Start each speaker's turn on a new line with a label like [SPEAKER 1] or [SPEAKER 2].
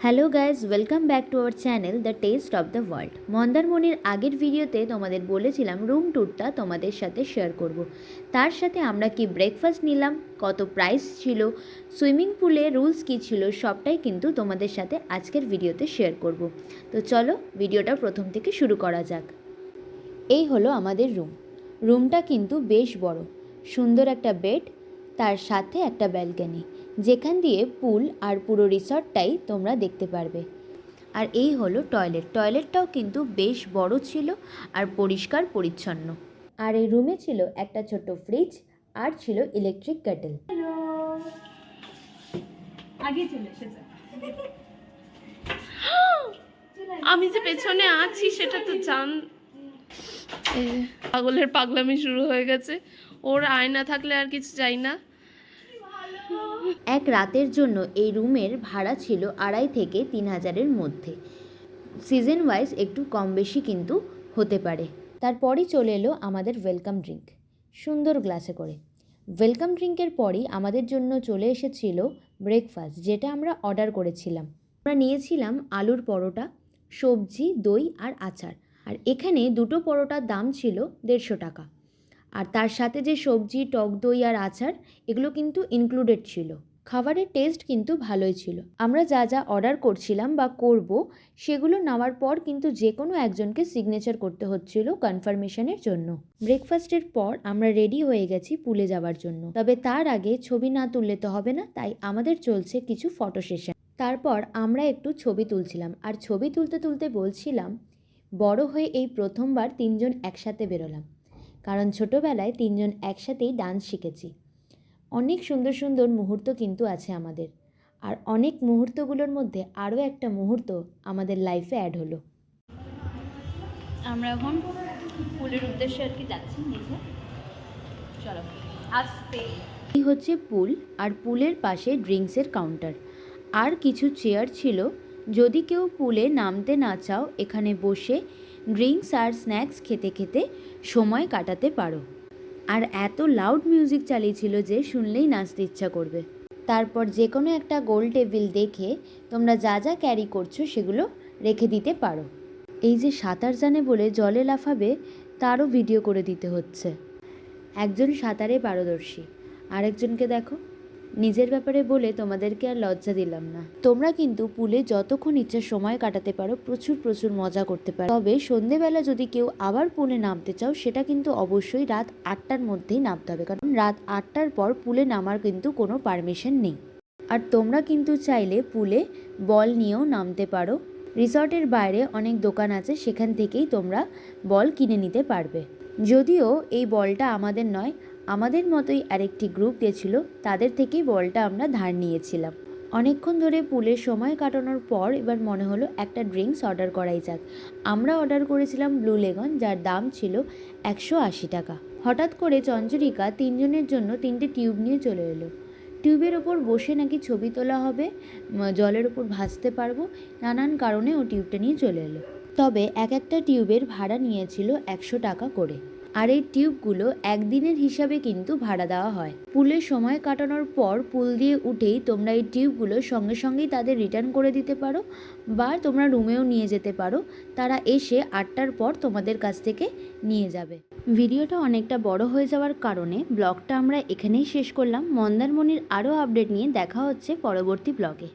[SPEAKER 1] Hello guys, welcome back to our channel the test of the world. মন্দারমণির আগের ভিডিওতে তোমাদের বলেছিলাম রুম ট্যুরটা তোমাদের সাথে শেয়ার করব। তার সাথে আমরা কি ব্রেকফাস্ট নিলাম, কত প্রাইস ছিল, সুইমিং পুলে রুলস কী ছিল, সবটাই কিন্তু তোমাদের সাথে আজকের ভিডিওতে শেয়ার করব। তো চলো ভিডিওটা প্রথম থেকে শুরু করা যাক। এই হলো আমাদের রুমটা কিন্তু বেশ বড়, সুন্দর একটা বেড, তার সাথে একটা ব্যালকনি যেখান দিয়ে পুল আর পুরো রিসর্টটাই তোমরা দেখতে পারবে। আর এই হলো টয়লেটটাও কিন্তু বেশ বড় ছিল আর পরিষ্কার পরিচ্ছন্ন। আর এই রুমে ছিল একটা ছোট ফ্রিজ আর ছিল ইলেকট্রিক কেটেল।
[SPEAKER 2] আমি যে পেছনে আছি সেটা তো জান। পাগলের পাগলামি শুরু হয়ে গেছে। ওর আয়না থাকলে আর কিছু চাই না।
[SPEAKER 1] এক রাতের জন্য এই রুমের ভাড়া ছিল 2,500 থেকে 3,000-এর মধ্যে। সিজন ওয়াইজ একটু কম বেশি কিন্তু হতে পারে। তারপরই চলে এলো আমাদের ওয়েলকাম ড্রিঙ্ক, সুন্দর গ্লাসে করে। ওয়েলকাম ড্রিঙ্কের পরই আমাদের জন্য চলে এসেছিল ব্রেকফাস্ট, যেটা আমরা অর্ডার করেছিলাম। আমরা নিয়েছিলাম আলুর পরোটা, সবজি, দই আর আচার। আর এখানে দুটো পরোটার দাম ছিল 150 টাকা। আর তার সাথে যে সবজি, টক দই আর আচার, এগুলো কিন্তু ইনক্লুডেড ছিল। খাবারের টেস্ট কিন্তু ভালোই ছিল। আমরা যা যা অর্ডার করছিলাম বা করব, সেগুলো নেওয়ার পর কিন্তু যে কোনো একজনকে সিগনেচার করতে হচ্ছিল কনফার্মেশনের জন্য। ব্রেকফাস্টের পর আমরা রেডি হয়ে গেছি পুলে যাওয়ার জন্য। তবে তার আগে ছবি না তুললে তো হবে না, তাই আমাদের চলছে কিছু ফটো সেশন। তারপর আমরা একটু ছবি তুলছিলাম, আর ছবি তুলতে তুলতে বলছিলাম বড় হয়ে এই প্রথমবার 3 জন একসাথে বেরোলাম, কারণ ছোটোবেলায় 3 জন একসাথেই ডান্স শিখেছি। অনেক সুন্দর সুন্দর মুহূর্ত কিন্তু আছে আমাদের, আর অনেক মুহূর্তগুলোর মধ্যে আরও একটা মুহূর্ত আমাদের লাইফে অ্যাড হলো।
[SPEAKER 2] আমরা এখন পুলের উদ্দেশ্যে আর কি যাচ্ছি নিচে। চলো আসতে।
[SPEAKER 1] এই হচ্ছে পুল, আর পুলের পাশে ড্রিঙ্কসের কাউন্টার আর কিছু চেয়ার ছিল। যদি কেউ পুলে নামতে না চাও, এখানে বসে ড্রিঙ্কস আর স্ন্যাক্স খেতে খেতে সময় কাটাতে পারো। আর এত লাউড মিউজিক চালিয়েছিল যে শুনলেই নাচতে ইচ্ছা করবে। তারপর যে কোনো একটা গোল টেবিল দেখে তোমরা যা যা ক্যারি করছো সেগুলো রেখে দিতে পারো। এই যে সাঁতার জানে বলে জলে লাফাবে, তারও ভিডিও করে দিতে হচ্ছে। একজন সাঁতারে পারদর্শী, আরেকজনকে দেখো। নিজের ব্যাপারে বলে তোমাদেরকে আর লজ্জা দিলাম না। তোমরা কিন্তু পুলে যতক্ষণ ইচ্ছা সময় কাটাতে পারো, প্রচুর প্রচুর মজা করতে পারো। তবে সন্ধেবেলা যদি কেউ আবার পুলে নামতে চাও, সেটা কিন্তু অবশ্যই রাত 8টার মধ্যেই নামতে হবে, কারণ রাত 8টার পর পুলে নামার কিন্তু কোনো পারমিশন নেই। আর তোমরা কিন্তু চাইলে পুলে বল নিয়েও নামতে পারো। রিসর্টের বাইরে অনেক দোকান আছে, সেখান থেকেই তোমরা বল কিনে নিতে পারবে। যদিও এই বলটা আমাদের নয়, আমাদের মতোই আরেকটি গ্রুপ গেছিল, তাদের থেকেই বলটা আমরা ধার নিয়েছিলাম। অনেকক্ষণ ধরে পুলে সময় কাটানোর পর এবার মনে হলো একটা ড্রিঙ্কস অর্ডার করাই যাক। আমরা অর্ডার করেছিলাম ব্লু লেগন, যার দাম ছিল 180 টাকা। হঠাৎ করে চঞ্চরিকা 3 জনের জন্য 3টে টিউব নিয়ে চলে এলো। টিউবের ওপর বসে নাকি ছবি তোলা হবে, জলের ওপর ভাসতে পারবো, নানান কারণে ও টিউবটা নিয়ে চলে এলো। তবে এক একটা টিউবের ভাড়া নিয়েছিল 100 টাকা করে। আর এই টিউবগুলো একদিনের হিসাবে কিন্তু ভাড়া দেওয়া হয়। পুলে সময় কাটানোর পর পুল দিয়ে উঠেই তোমরা এই টিউবগুলো সঙ্গে সঙ্গেই তাদের রিটার্ন করে দিতে পারো, বা তোমরা রুমেও নিয়ে যেতে পারো। তারা এসে 8টার পর তোমাদের কাছ থেকে নিয়ে যাবে। ভিডিওটা অনেকটা বড় হয়ে যাওয়ার কারণে ব্লগটা আমরা এখানেই শেষ করলাম। মন্দারমণির আরও আপডেট নিয়ে দেখা হচ্ছে পরবর্তী ব্লগে।